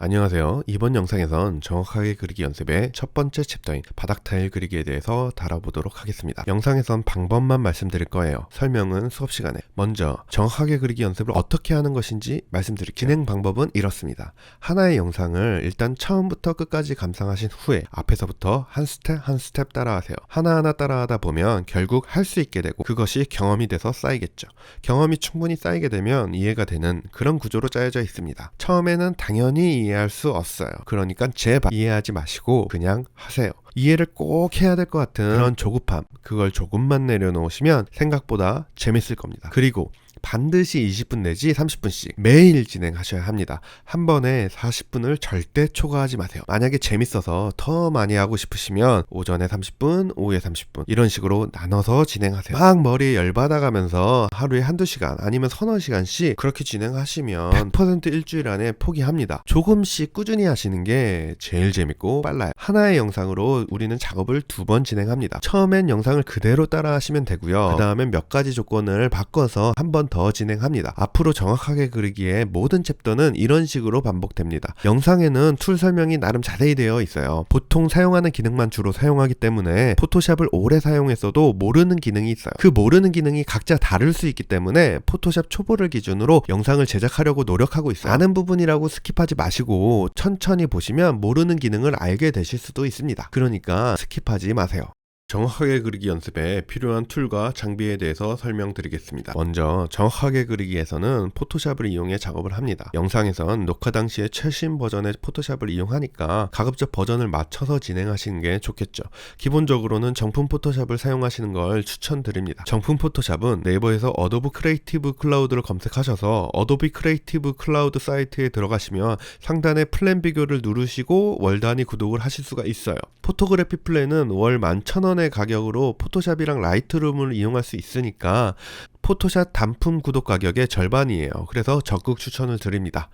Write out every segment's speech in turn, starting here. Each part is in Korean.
안녕하세요. 이번 영상에선 정확하게 그리기 연습의 첫 번째 챕터인 바닥 타일 그리기에 대해서 다뤄보도록 하겠습니다. 영상에선 방법만 말씀드릴 거예요. 설명은 수업 시간에. 먼저 정확하게 그리기 연습을 어떻게 하는 것인지 말씀드릴게요. 진행 방법은 이렇습니다. 하나의 영상을 일단 처음부터 끝까지 감상하신 후에 앞에서부터 한 스텝 한 스텝 따라하세요. 하나하나 따라하다 보면 결국 할 수 있게 되고 그것이 경험이 돼서 쌓이겠죠. 경험이 충분히 쌓이게 되면 이해가 되는 그런 구조로 짜여져 있습니다. 처음에는 당연히 이해할 수 없어요. 그러니까 제발 이해하지 마시고 그냥 하세요. 이해를 꼭 해야 될 것 같은 그런 조급함, 그걸 조금만 내려놓으시면 생각보다 재밌을 겁니다. 그리고 반드시 20분 내지 30분씩 매일 진행하셔야 합니다. 한 번에 40분을 절대 초과하지 마세요. 만약에 재밌어서 더 많이 하고 싶으시면 오전에 30분, 오후에 30분 이런 식으로 나눠서 진행하세요. 막 머리에 열받아가면서 하루에 한두 시간 아니면 서너 시간씩 그렇게 진행하시면 100% 일주일 안에 포기합니다. 조금씩 꾸준히 하시는 게 제일 재밌고 빨라요. 하나의 영상으로 우리는 작업을 2번 진행합니다. 처음엔 영상을 그대로 따라 하시면 되고요. 그 다음엔 몇 가지 조건을 바꿔서 한 번 더 진행합니다. 앞으로 정확하게 그리기에 모든 챕터는 이런 식으로 반복됩니다. 영상에는 툴 설명이 나름 자세히 되어 있어요. 보통 사용하는 기능만 주로 사용하기 때문에 포토샵을 오래 사용했어도 모르는 기능이 있어요. 그 모르는 기능이 각자 다를 수 있기 때문에 포토샵 초보를 기준으로 영상을 제작하려고 노력하고 있어요. 아는 부분이라고 스킵하지 마시고 천천히 보시면 모르는 기능을 알게 되실 수도 있습니다. 그러니까 스킵하지 마세요. 정확하게 그리기 연습에 필요한 툴과 장비에 대해서 설명드리겠습니다. 먼저 정확하게 그리기에서는 포토샵을 이용해 작업을 합니다. 영상에선 녹화 당시에 최신 버전의 포토샵을 이용하니까 가급적 버전을 맞춰서 진행하시는 게 좋겠죠. 기본적으로는 정품 포토샵을 사용하시는 걸 추천드립니다. 정품 포토샵은 네이버에서 어도비 크리에이티브 클라우드를 검색하셔서 어도비 크리에이티브 클라우드 사이트에 들어가시면 상단에 플랜 비교를 누르시고 월 단위 구독을 하실 수가 있어요. 포토그래피 플랜은 월 11,000원의 가격으로 포토샵이랑 라이트룸을 이용할 수 있으니까 포토샵 단품 구독 가격의 절반이에요. 그래서 적극 추천을 드립니다.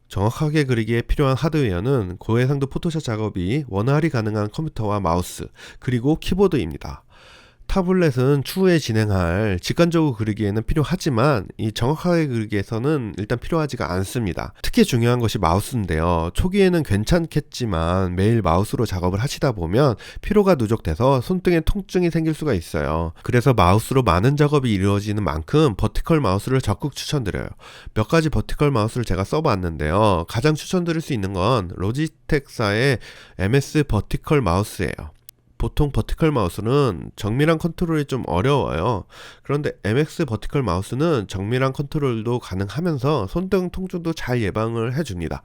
정확하게 그리기에 필요한 하드웨어는 고해상도 포토샵 작업이 원활히 가능한 컴퓨터와 마우스 그리고 키보드입니다. 타블렛은 추후에 진행할 직관적으로 그리기에는 필요하지만 이 정확하게 그리기에서는 일단 필요하지가 않습니다. 특히 중요한 것이 마우스인데요. 초기에는 괜찮겠지만 매일 마우스로 작업을 하시다 보면 피로가 누적돼서 손등에 통증이 생길 수가 있어요. 그래서 마우스로 많은 작업이 이루어지는 만큼 버티컬 마우스를 적극 추천드려요. 몇 가지 버티컬 마우스를 제가 써봤는데요. 가장 추천드릴 수 있는 건 로지텍사의 MS 버티컬 마우스예요. 보통 버티컬 마우스는 정밀한 컨트롤이 좀 어려워요. 그런데 MX 버티컬 마우스는 정밀한 컨트롤도 가능하면서 손등 통증도 잘 예방을 해줍니다.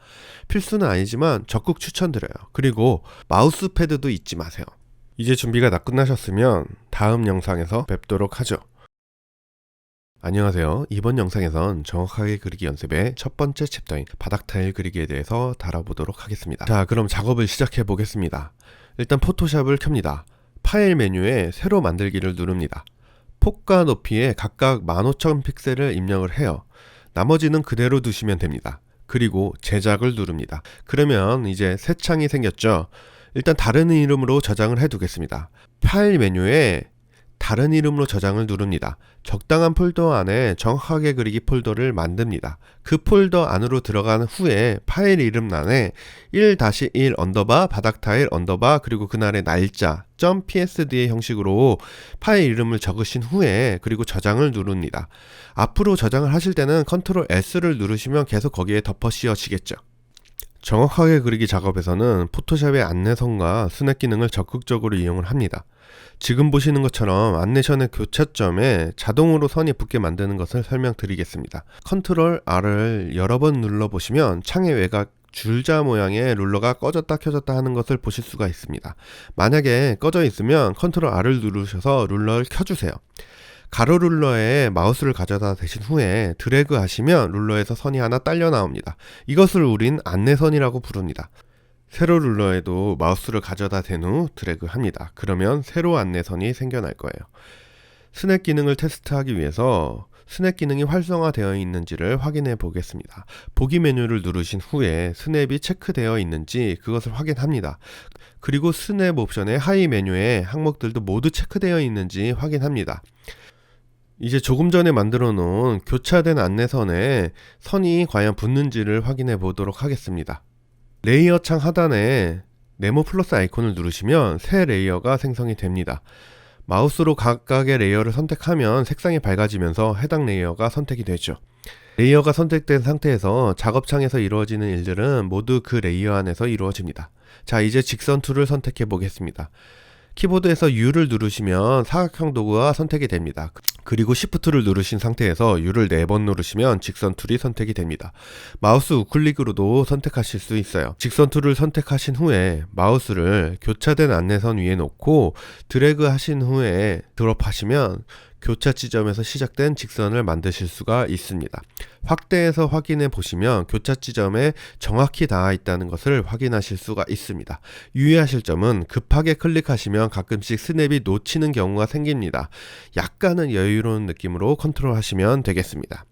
필수는 아니지만 적극 추천드려요. 그리고 마우스 패드도 잊지 마세요. 이제 준비가 다 끝나셨으면 다음 영상에서 뵙도록 하죠. 안녕하세요. 이번 영상에선 정확하게 그리기 연습의 첫 번째 챕터인 바닥 타일 그리기에 대해서 다뤄보도록 하겠습니다. 자, 그럼 작업을 시작해 보겠습니다. 일단 포토샵을 켭니다. 파일 메뉴에 새로 만들기를 누릅니다. 폭과 높이에 각각 15,000 픽셀을 입력을 해요. 나머지는 그대로 두시면 됩니다. 그리고 제작을 누릅니다. 그러면 이제 새 창이 생겼죠. 일단 다른 이름으로 저장을 해 두겠습니다. 파일 메뉴에 다른 이름으로 저장을 누릅니다. 적당한 폴더 안에 정확하게 그리기 폴더를 만듭니다. 그 폴더 안으로 들어간 후에 파일 이름란에 1-1 언더바 바닥 타일 언더바 그리고 그날의 날짜 .psd의 형식으로 파일 이름을 적으신 후에 그리고 저장을 누릅니다. 앞으로 저장을 하실 때는 컨트롤 S를 누르시면 계속 거기에 덮어 씌워지겠죠. 정확하게 그리기 작업에서는 포토샵의 안내선과 스냅 기능을 적극적으로 이용을 합니다. 지금 보시는 것처럼 안내선의 교차점에 자동으로 선이 붙게 만드는 것을 설명드리겠습니다. 컨트롤 R을 여러 번 눌러보시면 창의 외곽 줄자 모양의 룰러가 꺼졌다 켜졌다 하는 것을 보실 수가 있습니다. 만약에 꺼져 있으면 컨트롤 R을 누르셔서 룰러를 켜주세요. 가로 룰러에 마우스를 가져다 대신 후에 드래그 하시면 룰러에서 선이 하나 딸려 나옵니다. 이것을 우린 안내선이라고 부릅니다. 세로 룰러에도 마우스를 가져다 댄 후 드래그 합니다. 그러면 세로 안내선이 생겨날 거예요. 스냅 기능을 테스트하기 위해서 스냅 기능이 활성화되어 있는지를 확인해 보겠습니다. 보기 메뉴를 누르신 후에 스냅이 체크되어 있는지 그것을 확인합니다. 그리고 스냅 옵션의 하이 메뉴에 항목들도 모두 체크되어 있는지 확인합니다. 이제 조금 전에 만들어 놓은 교차된 안내선에 선이 과연 붙는지를 확인해 보도록 하겠습니다. 레이어 창 하단에 네모 플러스 아이콘을 누르시면 새 레이어가 생성이 됩니다. 마우스로 각각의 레이어를 선택하면 색상이 밝아지면서 해당 레이어가 선택이 되죠. 레이어가 선택된 상태에서 작업창에서 이루어지는 일들은 모두 그 레이어 안에서 이루어집니다. 자, 이제 직선 툴을 선택해 보겠습니다. 키보드에서 U를 누르시면 사각형 도구가 선택이 됩니다. 그리고 Shift를 누르신 상태에서 U를 4번 누르시면 직선 툴이 선택이 됩니다. 마우스 우클릭으로도 선택하실 수 있어요. 직선 툴을 선택하신 후에 마우스를 교차된 안내선 위에 놓고 드래그 하신 후에 드롭하시면 교차 지점에서 시작된 직선을 만드실 수가 있습니다. 확대해서 확인해 보시면 교차 지점에 정확히 닿아 있다는 것을 확인하실 수가 있습니다. 유의하실 점은 급하게 클릭하시면 가끔씩 스냅이 놓치는 경우가 생깁니다. 약간은 여유로운 느낌으로 컨트롤 하시면 되겠습니다.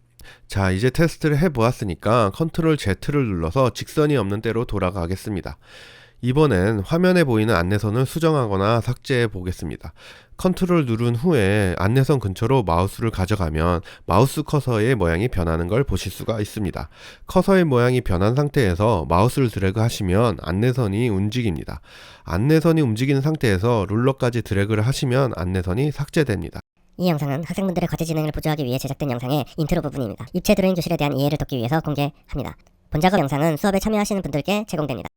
자, 이제 테스트를 해보았으니까 컨트롤 Z를 눌러서 직선이 없는 때로 돌아가겠습니다. 이번엔 화면에 보이는 안내선을 수정하거나 삭제해 보겠습니다. 컨트롤 누른 후에 안내선 근처로 마우스를 가져가면 마우스 커서의 모양이 변하는 걸 보실 수가 있습니다. 커서의 모양이 변한 상태에서 마우스를 드래그 하시면 안내선이 움직입니다. 안내선이 움직이는 상태에서 룰러까지 드래그를 하시면 안내선이 삭제됩니다. 이 영상은 학생분들의 과제 진행을 보조하기 위해 제작된 영상의 인트로 부분입니다. 입체 드로잉 교실에 대한 이해를 돕기 위해서 공개합니다. 본작업 영상은 수업에 참여하시는 분들께 제공됩니다.